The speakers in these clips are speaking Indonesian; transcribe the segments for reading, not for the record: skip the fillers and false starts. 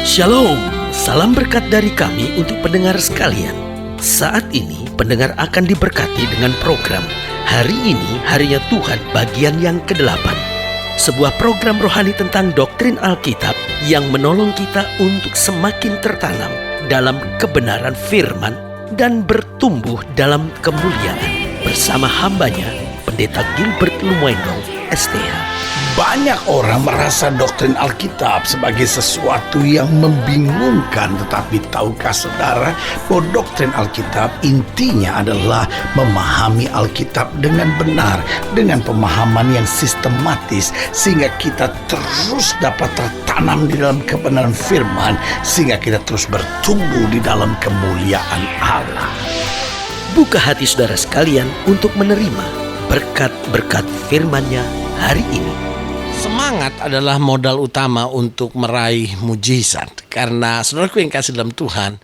Shalom, salam berkat dari kami untuk pendengar sekalian. Saat ini pendengar akan diberkati dengan program Hari Ini Harinya Tuhan bagian yang ke-8. Sebuah program rohani tentang doktrin Alkitab yang menolong kita untuk semakin tertanam dalam kebenaran firman dan bertumbuh dalam kemuliaan. Bersama hambanya, Pendeta Gilbert Lumwendong, STH. Banyak orang merasa doktrin Alkitab sebagai sesuatu yang membingungkan. Tetapi tahukah saudara bahwa doktrin Alkitab intinya adalah memahami Alkitab dengan benar, dengan pemahaman yang sistematis, sehingga kita terus dapat tertanam di dalam kebenaran firman, sehingga kita terus bertumbuh di dalam kemuliaan Allah. Buka hati saudara sekalian untuk menerima berkat-berkat firman-Nya hari ini. Semangat adalah modal utama untuk meraih mujizat. Karena saudaraku yang kasih dalam Tuhan,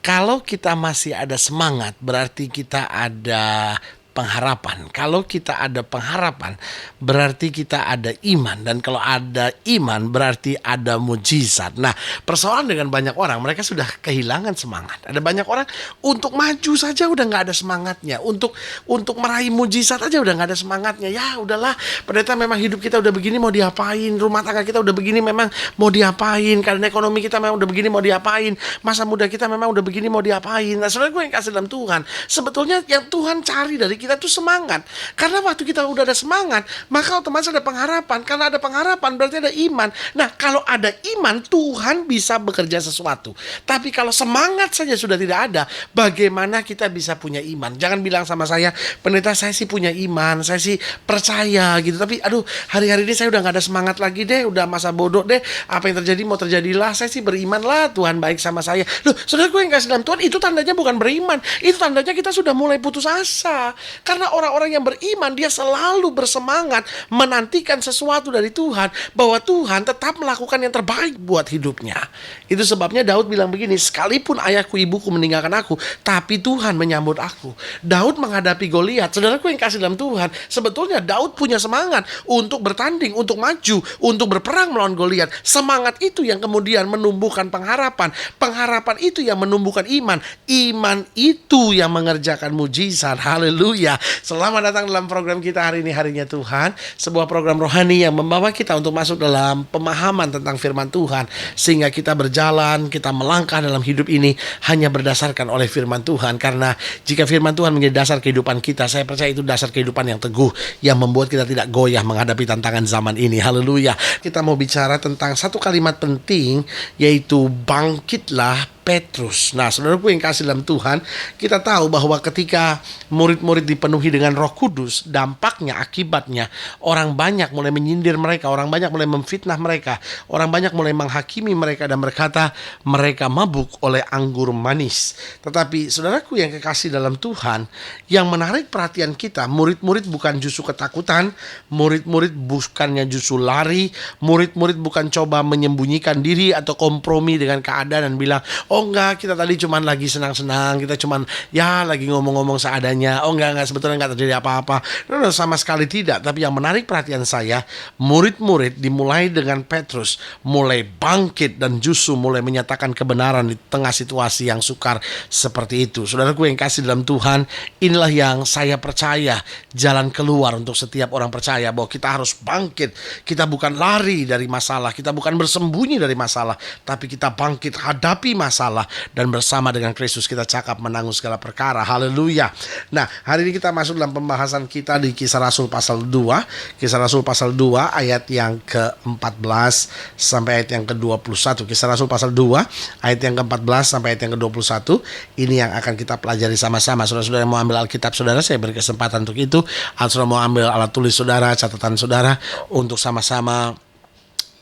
kalau kita masih ada semangat, berarti kita ada pengharapan. Kalau kita ada pengharapan, berarti kita ada iman. Dan kalau ada iman, berarti ada mujizat. Nah, persoalan dengan banyak orang, mereka sudah kehilangan semangat. Ada banyak orang untuk maju saja udah gak ada semangatnya. Untuk meraih mujizat aja udah gak ada semangatnya. Ya udahlah, pendeta, memang hidup kita udah begini, mau diapain? Rumah tangga kita udah begini, memang mau diapain? Karena ekonomi kita memang udah begini, mau diapain? Masa muda kita memang udah begini, mau diapain? Nah, saudara gue yang kasih dalam Tuhan, sebetulnya yang Tuhan cari dari kita tuh semangat. Karena waktu kita udah ada semangat, maka otomatis ada pengharapan. Karena ada pengharapan berarti ada iman. Nah, kalau ada iman, Tuhan bisa bekerja sesuatu. Tapi kalau semangat saja sudah tidak ada, bagaimana kita bisa punya iman? Jangan bilang sama saya, pendeta, saya sih punya iman, saya sih percaya gitu, tapi aduh, hari-hari ini saya udah gak ada semangat lagi deh, udah masa bodoh deh, apa yang terjadi mau terjadilah, saya sih beriman lah, Tuhan baik sama saya. Loh, saudara gue yang kasih dalam Tuhan, itu tandanya bukan beriman, itu tandanya kita sudah mulai putus asa. Karena orang-orang yang beriman, dia selalu bersemangat menantikan sesuatu dari Tuhan, bahwa Tuhan tetap melakukan yang terbaik buat hidupnya. Itu sebabnya Daud bilang begini, sekalipun ayahku ibuku meninggalkan aku, tapi Tuhan menyambut aku. Daud menghadapi Goliat. Saudaraku yang kasih dalam Tuhan, sebetulnya Daud punya semangat untuk bertanding, untuk maju, untuk berperang melawan Goliat. Semangat itu yang kemudian menumbuhkan pengharapan. Pengharapan itu yang menumbuhkan iman. Iman itu yang mengerjakan mujizat. Haleluya. Selamat datang dalam program kita hari ini, Harinya Tuhan. Sebuah program rohani yang membawa kita untuk masuk dalam pemahaman tentang firman Tuhan, sehingga kita berjalan, kita melangkah dalam hidup ini hanya berdasarkan oleh firman Tuhan. Karena jika firman Tuhan menjadi dasar kehidupan kita, saya percaya itu dasar kehidupan yang teguh, yang membuat kita tidak goyah menghadapi tantangan zaman ini. Haleluya. Kita mau bicara tentang satu kalimat penting, yaitu bangkitlah Petrus. Nah, saudaraku yang kasih dalam Tuhan, kita tahu bahwa ketika murid-murid dipenuhi dengan Roh Kudus, dampaknya, akibatnya, orang banyak mulai menyindir mereka, orang banyak mulai memfitnah mereka, orang banyak mulai menghakimi mereka dan berkata mereka mabuk oleh anggur manis. Tetapi saudaraku yang kekasih dalam Tuhan, yang menarik perhatian kita, murid-murid bukan justru ketakutan, murid-murid bukannya justru lari, murid-murid bukan coba menyembunyikan diri atau kompromi dengan keadaan dan bilang, oh enggak, kita tadi cuman lagi senang-senang, kita cuman ya lagi ngomong-ngomong seadanya. Oh enggak, sebetulnya enggak terjadi apa-apa. No, sama sekali tidak. Tapi yang menarik perhatian saya, murid-murid dimulai dengan Petrus mulai bangkit dan justru mulai menyatakan kebenaran di tengah situasi yang sukar seperti itu. Saudaraku yang kasih dalam Tuhan, inilah yang saya percaya jalan keluar untuk setiap orang percaya, bahwa kita harus bangkit. Kita bukan lari dari masalah, kita bukan bersembunyi dari masalah, tapi kita bangkit hadapi masalah, dan bersama dengan Kristus kita cakap menanggung segala perkara. Haleluya. Nah, hari ini kita masuk dalam pembahasan kita di Kisah Rasul pasal 2. Kisah Rasul pasal 2 ayat yang ke-14 sampai ayat yang ke-21. Kisah Rasul pasal 2 ayat yang ke-14 sampai ayat yang ke-21. Ini yang akan kita pelajari sama-sama. Saudara-saudara mau ambil Alkitab saudara, saya beri kesempatan untuk itu. Atau mau ambil alat tulis saudara, catatan saudara, untuk sama-sama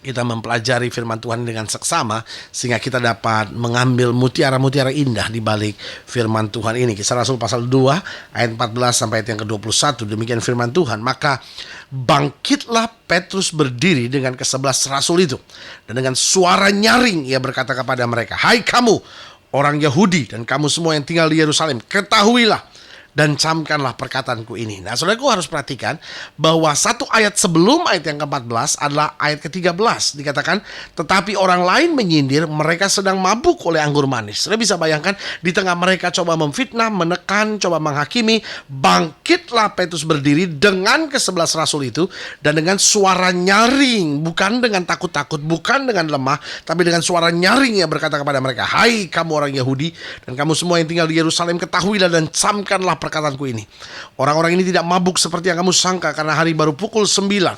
kita mempelajari firman Tuhan dengan seksama, sehingga kita dapat mengambil mutiara-mutiara indah di balik firman Tuhan ini. Kisah Rasul pasal 2 ayat 14 sampai ayat yang ke-21. Demikian firman Tuhan. Maka bangkitlah Petrus berdiri dengan ke-11 rasul itu, dan dengan suara nyaring ia berkata kepada mereka, hai kamu orang Yahudi dan kamu semua yang tinggal di Yerusalem, ketahuilah dan camkanlah perkataanku ini. Nah, saudaraku harus perhatikan bahwa satu ayat sebelum ayat yang ke-14 adalah ayat ke-13. Dikatakan, tetapi orang lain menyindir, mereka sedang mabuk oleh anggur manis. Saudara bisa bayangkan, di tengah mereka coba memfitnah, menekan, coba menghakimi, bangkitlah Petrus berdiri dengan ke-11 rasul itu, dan dengan suara nyaring, bukan dengan takut-takut, bukan dengan lemah, tapi dengan suara nyaring yang berkata kepada mereka, hai kamu orang Yahudi, dan kamu semua yang tinggal di Yerusalem, ketahuilah dan camkanlah perkataanku ini. Orang-orang ini tidak mabuk seperti yang kamu sangka, karena hari baru pukul 9.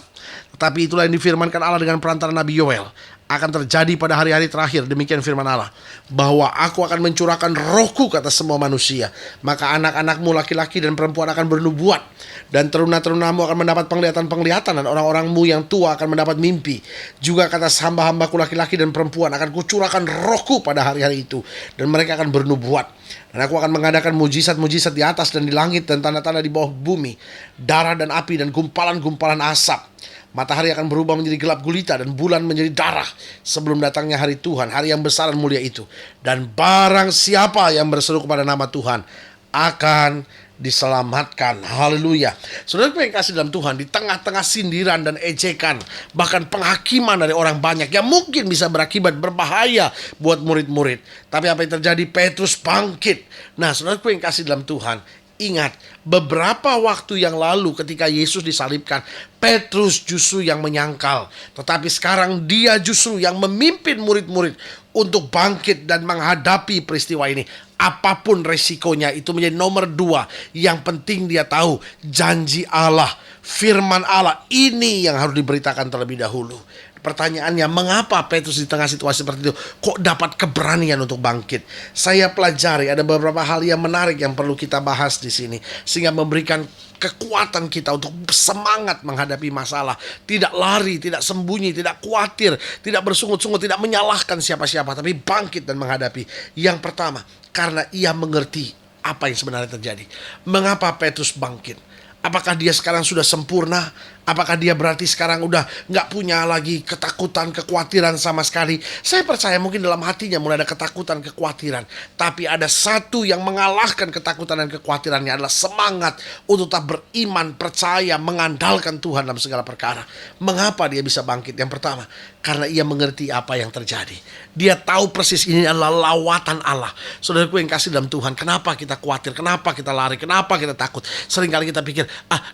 Tetapi itulah yang difirmankan Allah dengan perantara Nabi Yoel. Akan terjadi pada hari-hari terakhir, demikian firman Allah, bahwa aku akan mencurahkan rohku ke atas semua manusia. Maka anak-anakmu laki-laki dan perempuan akan bernubuat, dan teruna-terunamu akan mendapat penglihatan-penglihatan, dan orang-orangmu yang tua akan mendapat mimpi. Juga kata hamba-hambaku laki-laki dan perempuan akan kucurahkan rohku pada hari-hari itu, dan mereka akan bernubuat. Dan aku akan mengadakan mujizat-mujizat di atas dan di langit, dan tanda-tanda di bawah bumi, darah dan api dan gumpalan-gumpalan asap. Matahari akan berubah menjadi gelap gulita dan bulan menjadi darah sebelum datangnya hari Tuhan, hari yang besar dan mulia itu. Dan barang siapa yang berseru kepada nama Tuhan akan diselamatkan. Haleluya. Saudara yang kasih dalam Tuhan, di tengah-tengah sindiran dan ejekan, bahkan penghakiman dari orang banyak yang mungkin bisa berakibat berbahaya buat murid-murid, tapi apa yang terjadi? Petrus bangkit. Nah, saudara yang kasih dalam Tuhan, ingat, beberapa waktu yang lalu ketika Yesus disalibkan, Petrus justru yang menyangkal. Tetapi sekarang dia justru yang memimpin murid-murid untuk bangkit dan menghadapi peristiwa ini. Apapun resikonya, itu menjadi nomor 2. Yang penting dia tahu janji Allah, firman Allah, ini yang harus diberitakan terlebih dahulu. Pertanyaannya, mengapa Petrus di tengah situasi seperti itu kok dapat keberanian untuk bangkit? Saya pelajari ada beberapa hal yang menarik yang perlu kita bahas di sini, sehingga memberikan kekuatan kita untuk semangat menghadapi masalah. Tidak lari, tidak sembunyi, tidak khawatir, tidak bersungut-sungut, tidak menyalahkan siapa-siapa, tapi bangkit dan menghadapi. Yang pertama, karena ia mengerti apa yang sebenarnya terjadi. Mengapa Petrus bangkit? Apakah dia sekarang sudah sempurna? Apakah dia berarti sekarang udah gak punya lagi ketakutan, kekhawatiran sama sekali? Saya percaya mungkin dalam hatinya mulai ada ketakutan, kekhawatiran. Tapi ada satu yang mengalahkan ketakutan dan kekhawatirannya, adalah semangat untuk tetap beriman, percaya, mengandalkan Tuhan dalam segala perkara. Mengapa dia bisa bangkit? Yang pertama, karena ia mengerti apa yang terjadi. Dia tahu persis ini adalah lawatan Allah. Saudaraku yang kasih dalam Tuhan, kenapa kita khawatir? Kenapa kita lari? Kenapa kita takut? Seringkali kita pikir,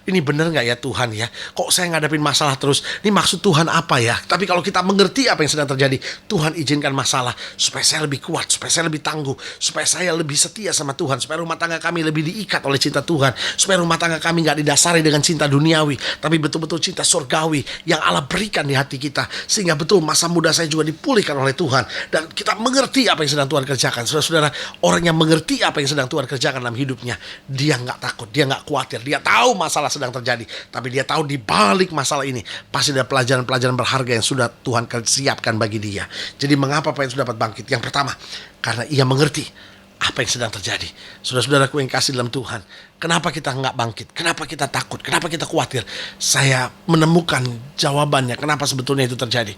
ini benar gak ya Tuhan ya? Kok saya ngadepin masalah terus? Ini maksud Tuhan apa ya? Tapi kalau kita mengerti apa yang sedang terjadi, Tuhan izinkan masalah supaya saya lebih kuat, supaya saya lebih tangguh, supaya saya lebih setia sama Tuhan, supaya rumah tangga kami lebih diikat oleh cinta Tuhan, supaya rumah tangga kami gak didasari dengan cinta duniawi, tapi betul-betul cinta surgawi yang Allah berikan di hati kita, sehingga betul masa muda saya juga dipulihkan oleh Tuhan, dan kita mengerti apa yang sedang Tuhan kerjakan. Saudara-saudara, orang yang mengerti apa yang sedang Tuhan kerjakan dalam hidupnya, dia gak takut, dia gak khawatir, dia tahu masalah sedang terjadi, tapi dia tahu di balik masalah ini pasti ada pelajaran-pelajaran berharga yang sudah Tuhan siapkan bagi dia. Jadi mengapa Petrus dapat bangkit? Yang pertama, karena ia mengerti apa yang sedang terjadi. Saudara-saudaraku yang kasih dalam Tuhan, kenapa kita nggak bangkit? Kenapa kita takut? Kenapa kita khawatir? Saya menemukan jawabannya kenapa sebetulnya itu terjadi.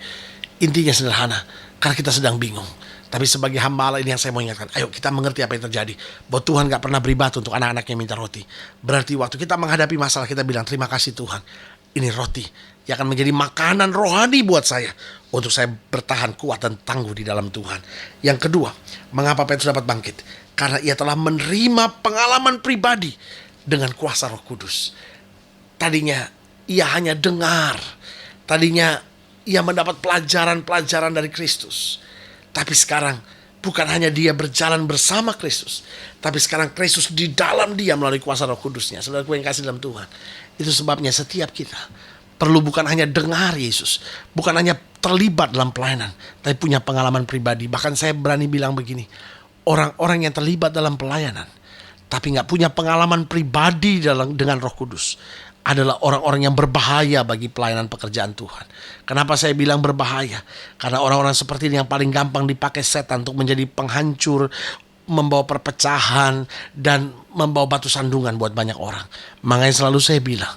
Intinya sederhana, karena kita sedang bingung. Tapi sebagai hamba Allah ini yang saya mau ingatkan, ayo kita mengerti apa yang terjadi, bahwa Tuhan gak pernah beri batu untuk anak-anak yang minta roti. Berarti waktu kita menghadapi masalah, kita bilang terima kasih Tuhan, ini roti yang akan menjadi makanan rohani buat saya, untuk saya bertahan kuat dan tangguh di dalam Tuhan. Yang kedua, mengapa Petrus dapat bangkit? Karena ia telah menerima pengalaman pribadi dengan kuasa Roh Kudus. Tadinya ia hanya dengar, tadinya ia mendapat pelajaran-pelajaran dari Kristus. Tapi sekarang bukan hanya dia berjalan bersama Kristus, tapi sekarang Kristus di dalam dia melalui kuasa Roh Kudusnya. Saudaraku yang kasih dalam Tuhan, itu sebabnya setiap kita perlu bukan hanya dengar Yesus, bukan hanya terlibat dalam pelayanan, tapi punya pengalaman pribadi. Bahkan saya berani bilang begini, orang-orang yang terlibat dalam pelayanan tapi gak punya pengalaman pribadi dengan Roh Kudus adalah orang-orang yang berbahaya bagi pelayanan pekerjaan Tuhan. Kenapa saya bilang berbahaya? Karena orang-orang seperti ini yang paling gampang dipakai setan untuk menjadi penghancur, membawa perpecahan, dan membawa batu sandungan buat banyak orang. Makanya selalu saya bilang,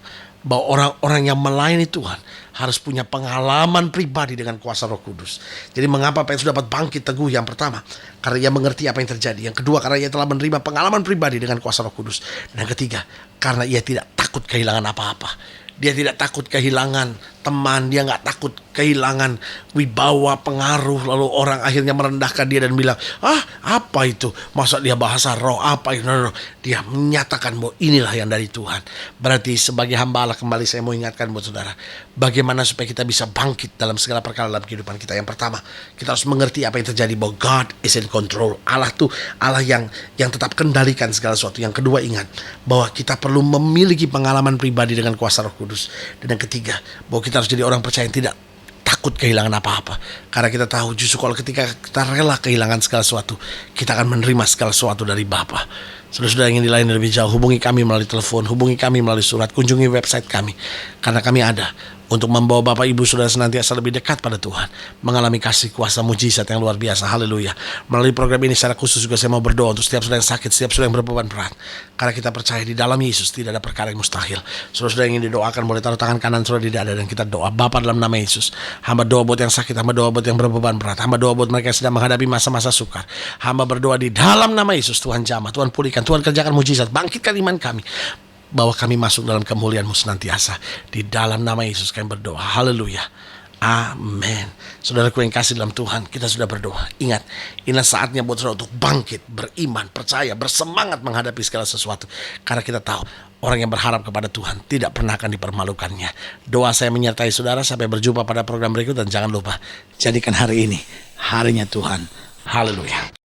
bahwa orang-orang yang melayani Tuhan harus punya pengalaman pribadi dengan kuasa Roh Kudus. Jadi mengapa Petrus dapat bangkit teguh? Yang pertama, karena ia mengerti apa yang terjadi. Yang kedua, karena ia telah menerima pengalaman pribadi dengan kuasa Roh Kudus. Dan yang ketiga, karena ia tidak takut kehilangan apa-apa. Dia tidak takut kehilangan teman, dia nggak takut kehilangan wibawa, pengaruh, lalu orang akhirnya merendahkan dia dan bilang, apa itu? Masa dia bahasa roh, apa itu? No. Dia menyatakan bahwa inilah yang dari Tuhan. Berarti sebagai hamba Allah, kembali saya mau ingatkan buat saudara, bagaimana supaya kita bisa bangkit dalam segala perkara dalam kehidupan kita. Yang pertama, kita harus mengerti apa yang terjadi, bahwa God is in control. Allah tuh Allah yang tetap kendalikan segala sesuatu. Yang kedua, ingat bahwa kita perlu memiliki pengalaman pribadi dengan kuasa Roh Kudus. Dan yang ketiga, bahwa kita harus jadi orang percaya yang tidak takut kehilangan apa-apa. Karena kita tahu justru kalau ketika kita rela kehilangan segala sesuatu, kita akan menerima segala sesuatu dari Bapa. Saudara-saudara yang ingin dilayani lebih jauh, hubungi kami melalui telepon, hubungi kami melalui surat, kunjungi website kami. Karena kami ada untuk membawa Bapak Ibu Saudara senantiasa lebih dekat pada Tuhan, mengalami kasih kuasa mujizat yang luar biasa. Haleluya. Melalui program ini secara khusus juga saya mau berdoa untuk setiap saudara yang sakit, setiap saudara yang berbeban berat. Karena kita percaya di dalam Yesus tidak ada perkara yang mustahil. Saudara-saudara yang ingin didoakan boleh taruh tangan kanan saudara di dada dan kita doa. Bapa, dalam nama Yesus, hamba doa buat yang sakit, hamba doa buat yang berbeban berat, hamba doa buat mereka yang sedang menghadapi masa-masa sukar. Hamba berdoa di dalam nama Yesus, Tuhan jamah, Tuhan pulihkan, Tuhan kerjakan mujizat, bangkitkan iman kami, bahwa kami masuk dalam kemuliaan-Mu senantiasa. Di dalam nama Yesus kami berdoa. Haleluya. Amin. Saudaraku yang kasih dalam Tuhan, kita sudah berdoa. Ingat, inilah saatnya buat saudara untuk bangkit, beriman, percaya, bersemangat menghadapi segala sesuatu. Karena kita tahu, orang yang berharap kepada Tuhan tidak pernah akan dipermalukannya. Doa saya menyertai saudara. Sampai berjumpa pada program berikut. Dan jangan lupa, jadikan hari ini harinya Tuhan. Haleluya.